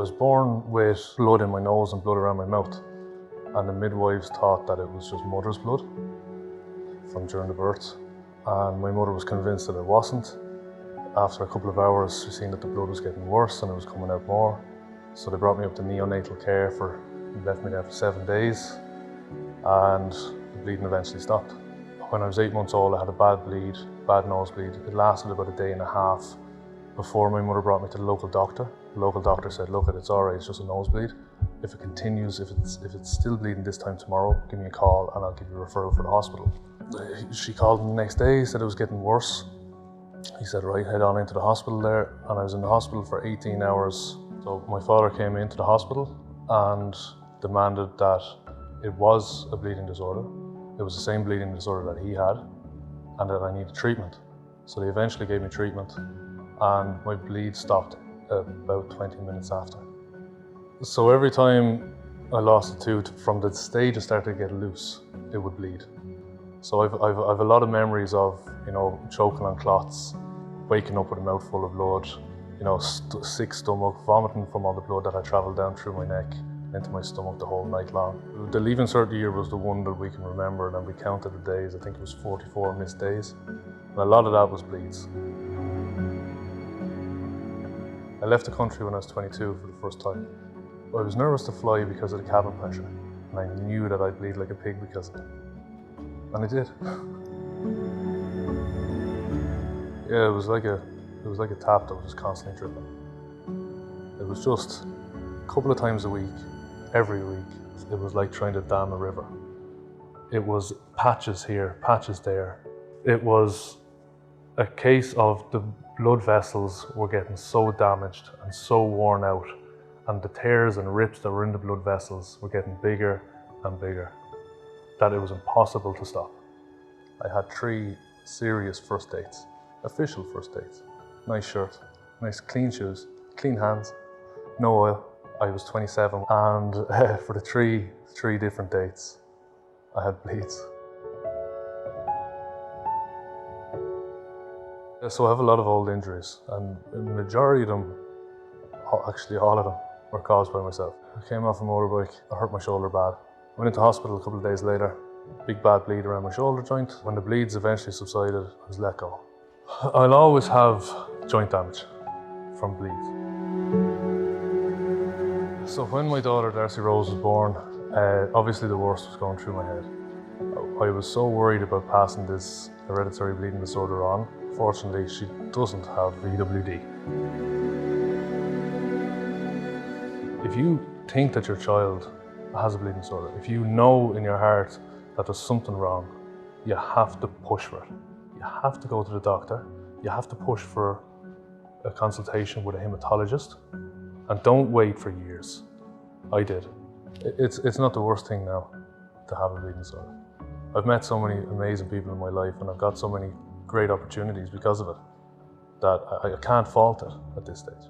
was born with blood in my nose and blood around my mouth, and the midwives thought that it was just mother's blood from during the birth, and my mother was convinced that it wasn't. After a couple of hours, she seen that the blood was getting worse and it was coming out more, so they brought me up to neonatal care left me there for 7 days, and the bleeding eventually stopped. When I was 8 months old, I had a bad bleed, bad nosebleed. It lasted about a day and a half before my mother brought me to the local doctor. The local doctor said, look, it's all right, it's just a nosebleed. If it continues, if it's still bleeding this time tomorrow, give me a call and I'll give you a referral for the hospital. She called me the next day, said it was getting worse. He said, right, head on into the hospital there. And I was in the hospital for 18 hours. So my father came into the hospital and demanded that it was a bleeding disorder. It was the same bleeding disorder that he had, and that I needed treatment. So they eventually gave me treatment, and my bleed stopped about 20 minutes after. So every time I lost a tooth, from the stage it started to get loose, it would bleed. So I've a lot of memories of, choking on clots, waking up with a mouthful of blood, sick stomach, vomiting from all the blood that had travelled down through my neck into my stomach the whole night long. The leaving cert year was the one that we can remember, and we counted the days. I think it was 44 missed days, and a lot of that was bleeds. I left the country when I was 22 for the first time. I was nervous to fly because of the cabin pressure, and I knew that I'd bleed like a pig because of it. And I did. Yeah, it was like a tap that was just constantly dripping. It was just a couple of times a week, every week. It was like trying to dam a river. It was patches here, patches there. It was a case of the blood vessels were getting so damaged and so worn out, and the tears and rips that were in the blood vessels were getting bigger and bigger, that it was impossible to stop. I had 3 serious first dates, official first dates. Nice shirt, nice clean shoes, clean hands, no oil. I was 27, and for the three different dates, I had bleeds. So I have a lot of old injuries, and the majority of them, actually all of them, were caused by myself. I came off a motorbike, I hurt my shoulder bad. I went into hospital a couple of days later, big bad bleed around my shoulder joint. When the bleeds eventually subsided, I was let go. I'll always have joint damage from bleeds. So when my daughter Darcy Rose was born, obviously the worst was going through my head. I was so worried about passing this hereditary bleeding disorder on. Fortunately, she doesn't have VWD. If you think that your child has a bleeding disorder, if you know in your heart that there's something wrong, you have to push for it. You have to go to the doctor. You have to push for a consultation with a hematologist, and don't wait for years. I did. It's not the worst thing now to have a bleeding disorder. I've met so many amazing people in my life, and I've got so many great opportunities because of it, that I can't fault it at this stage.